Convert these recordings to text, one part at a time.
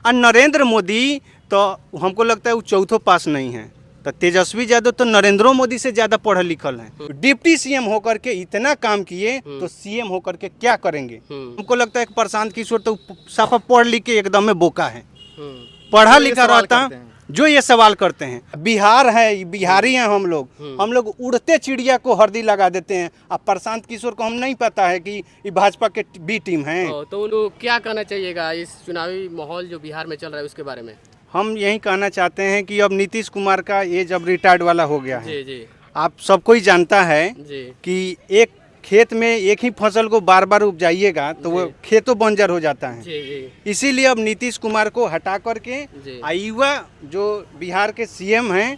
और नरेंद्र मोदी तो हमको लगता है वो चौथो पास नहीं है। तो तेजस्वी यादव तो नरेंद्र मोदी से ज़्यादा पढ़े लिखल हैं। डिप्टी सीएम होकर के इतना काम किए तो सीएम होकर के क्या करेंगे। हमको लगता है कि प्रशांत किशोर तो साफा पढ़ लिख के एकदम में बोका है। पढ़ा लिखा रहता जो ये सवाल करते हैं। बिहार है, बिहारी हैं हम लोग उड़ते चिड़िया को हरदी लगा देते हैं। अब प्रशांत किशोर को हम नहीं पता है कि ये भाजपा के बी टीम है। तो उनको क्या कहना चाहिएगा इस चुनावी माहौल जो बिहार में चल रहा है उसके बारे में? हम यही कहना चाहते हैं कि अब नीतीश कुमार का एज अब रिटायर्ड वाला हो गया है। जी जी। आप सब कोई जानता है जी। कि एक खेत में एक ही फसल को बार बार उपजाइएगा तो वो खेतों बंजर हो जाता है। जी जी। इसीलिए अब नीतीश कुमार को हटा करके युवा जो बिहार के सीएम हैं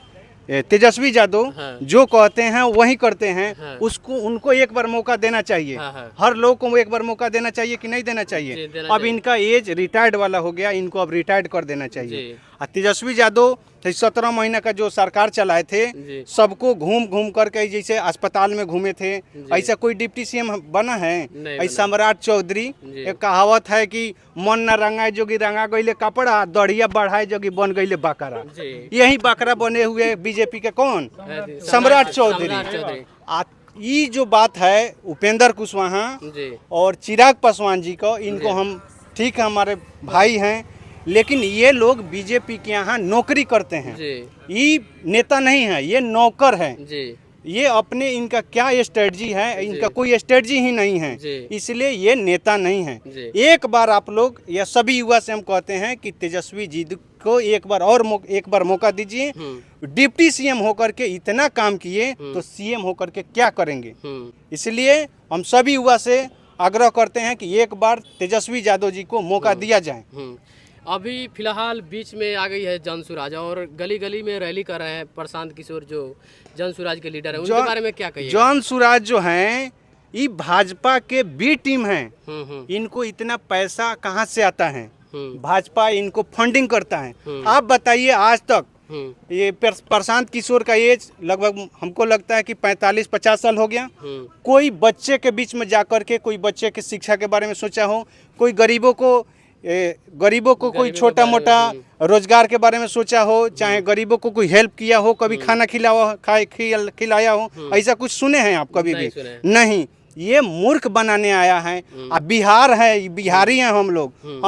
तेजस्वी यादव जो कहते हैं वही करते हैं। उसको उनको एक बार मौका देना चाहिए। हर लोग को एक बार मौका देना चाहिए कि नहीं देना चाहिए। अब इनका एज रिटायर्ड वाला हो गया, इनको अब रिटायर्ड कर देना चाहिए। और तेजस्वी यादव 17 महीना का जो सरकार चलाए थे सबको घूम घूम करके जैसे अस्पताल में घूमे थे, ऐसा कोई डिप्टी सीएम बना है? ऐसा सम्राट चौधरी एक कहावत है कि मन न रंगाए जोगी रंगा गईले कपड़ा, दढ़िया बढ़ाए जोगी बन गईले बकरा। यही बकरा बने हुए बीजेपी के कौन? सम्राट चौधरी। ये जो बात है उपेंद्र कुशवाहा और चिराग पासवान जी को, इनको हम ठीक है हमारे भाई हैं, लेकिन ये लोग बीजेपी के यहाँ नौकरी करते हैं। ये नेता नहीं है, ये नौकर है। ये अपने इनका क्या स्ट्रेटजी है, इनका कोई स्ट्रेटजी ही नहीं है, इसलिए ये नेता नहीं है। एक बार आप लोग या सभी युवा से हम कहते हैं कि तेजस्वी जी को एक बार मौका दीजिए। डिप्टी सीएम होकर के इतना काम किए तो सीएम होकर के क्या करेंगे। इसलिए हम सभी युवा से आग्रह करते हैं कि एक बार तेजस्वी यादव जी को मौका दिया जाए। अभी फिलहाल बीच में आ गई है जन सुराज और गली गली में रैली कर रहे हैं प्रशांत किशोर जो जन सुराज के लीडर हैं, उनके बारे में क्या कहिए? जन सुराज जो हैं ये भाजपा के बी टीम हैं। इनको इतना पैसा कहाँ से आता है? भाजपा इनको फंडिंग करता है। आप बताइए आज तक ये प्रशांत किशोर का एज लगभग हमको लगता है कि 45-50 साल हो गया। कोई बच्चे के बीच में जाकर के कोई बच्चे की शिक्षा के बारे में सोचा हो? कोई गरीबों को कोई छोटा मोटा रोजगार के बारे में सोचा हो? चाहे गरीबों को कोई हेल्प किया हो, कभी खाना खिलाया हो? ऐसा कुछ सुने हैं आप कभी भी? नहीं। ये मूर्ख बनाने आया है। अब बिहार है, बिहारी हैं हम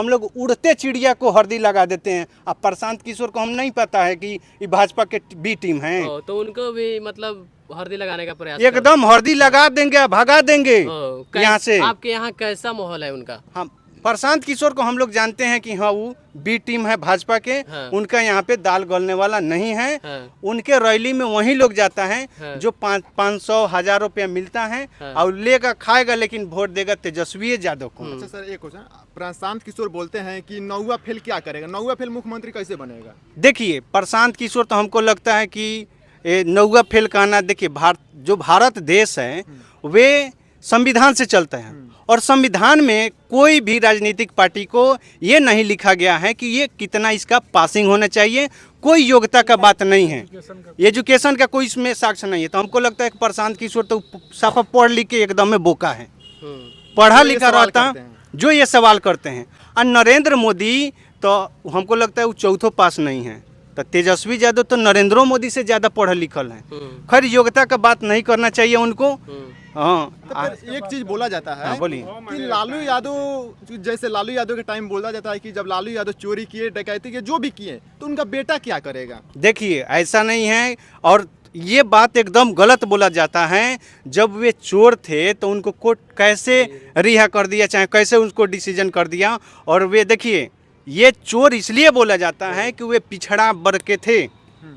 लोग उड़ते चिड़िया को हरदी लगा देते हैं। अब प्रशांत किशोर को हम नहीं पता है कि ये भाजपा के बी टीम है। तो उनको भी मतलब हर्दी लगाने का प्रयास एकदम हर्दी लगा देंगे, भगा देंगे यहाँ से। आपके यहाँ कैसा माहौल है उनका? हम प्रशांत किशोर को हम लोग जानते हैं कि हाँ वो बी टीम है भाजपा के। उनका यहाँ पे दाल गलने वाला नहीं है। उनके रैली में वही लोग जाता है जो 500-1000 रुपया मिलता है और लेकर खाएगा, लेकिन वोट देगा तेजस्वी यादव को। अच्छा सर, एक क्वेश्चन, प्रशांत किशोर बोलते हैं कि नौवा फेल क्या करेगा, नौवा फेल मुख्यमंत्री कैसे बनेगा? देखिए प्रशांत किशोर तो हमको लगता है कि नौवा फेल कहना, देखिए जो भारत देश है वे संविधान से चलता है और संविधान में कोई भी राजनीतिक पार्टी को ये नहीं लिखा गया है कि ये कितना इसका पासिंग होना चाहिए। कोई योग्यता का बात नहीं है, एजुकेशन का कोई इसमें साक्ष्य नहीं है। तो हमको लगता है कि प्रशांत किशोर तो साफा पढ़ लिख के एकदम में बोका है। पढ़ा लिखा रहता जो ये सवाल करते हैं। और नरेंद्र मोदी तो हमको लगता है वो चौथो पास नहीं है। तो तेजस्वी यादव तो नरेंद्र मोदी से ज़्यादा पढ़े लिखल हैं। खैर योग्यता का बात नहीं करना चाहिए उनको। हाँ, तो एक चीज बोला जाता है कि लालू यादव के टाइम बोला जाता है कि जब लालू यादव चोरी किए, डकैती किए, जो भी किए, तो उनका बेटा क्या करेगा? देखिए ऐसा नहीं है और ये बात एकदम गलत बोला जाता है। जब वे चोर थे तो उनको कोर्ट कैसे रिहा कर दिया, चाहे कैसे उनको डिसीजन कर दिया। और वे देखिए ये चोर इसलिए बोला जाता है कि वे पिछड़ा वर्ग के थे।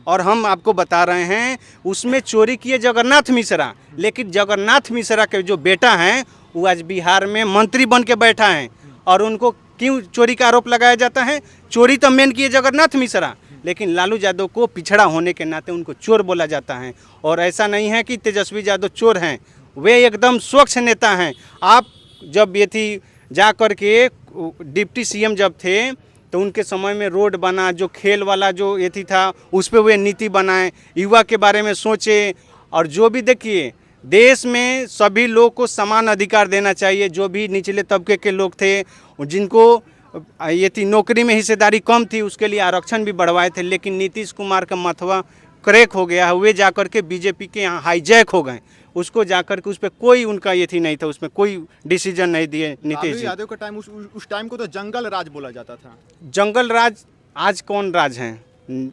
और हम आपको बता रहे हैं उसमें चोरी किए जगन्नाथ मिश्रा, लेकिन जगन्नाथ मिश्रा के जो बेटा हैं वो आज बिहार में मंत्री बन के बैठा है। और उनको क्यों चोरी का आरोप लगाया जाता है? चोरी तो मेन किए जगन्नाथ मिश्रा, लेकिन लालू यादव को पिछड़ा होने के नाते उनको चोर बोला जाता है। और ऐसा नहीं है कि तेजस्वी यादव चोर हैं, वे एकदम स्वच्छ नेता हैं। आप जब ये थी जा कर के डिप्टी सीएम जब थे तो उनके समय में रोड बना, जो खेल वाला जो ये थी था उस पर वे नीति बनाए, युवा के बारे में सोचे। और जो भी देखिए देश में सभी लोग को समान अधिकार देना चाहिए। जो भी निचले तबके के लोग थे जिनको ये थी नौकरी में हिस्सेदारी कम थी, उसके लिए आरक्षण भी बढ़वाए थे, लेकिन नीतीश कुमार का मथवा क्रैक हो गया है। वे जाकर के बीजेपी के यहाँ हाईजैक हो गए, उसको जाकर के उस पर कोई उनका ये थी नहीं था, उसमें कोई डिसीजन नहीं दिए नीतीश जी। यादव का टाइम उस टाइम को तो जंगल राज बोला जाता था। जंगल राज आज कौन राज हैं?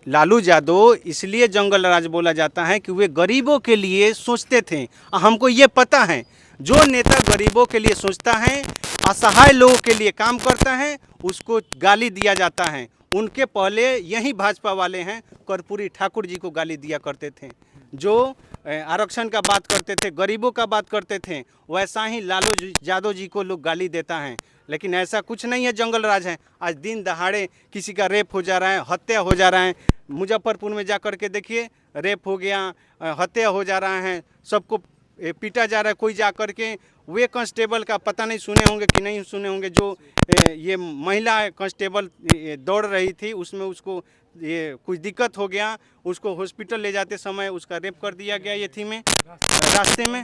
लालू यादव इसलिए जंगल राज बोला जाता है कि वे गरीबों के लिए सोचते थे। हमको ये पता है, जो नेता गरीबों के लिए सोचता है, असहाय लोगों के लिए काम करता है, उसको गाली दिया जाता है। उनके पहले यही भाजपा वाले हैं कर्पूरी ठाकुर जी को गाली दिया करते थे, जो आरक्षण का बात करते थे, गरीबों का बात करते थे, वैसा ही लालू यादव जी को लोग गाली देता है। लेकिन ऐसा कुछ नहीं है, जंगल राज है। आज दिन दहाड़े किसी का रेप हो जा रहा है, हत्या हो जा रहा है। मुजफ्फरपुर में जा कर के देखिए, रेप हो गया, हत्या हो जा रहा है, सबको पीटा जा रहा है। कोई जा कर के वे कांस्टेबल का पता नहीं सुने होंगे कि नहीं सुने होंगे, जो ये महिला कांस्टेबल दौड़ रही थी, उसमें उसको ये कुछ दिक्कत हो गया, उसको हॉस्पिटल ले जाते समय उसका रेप कर दिया गया ये थी में रास्ते में।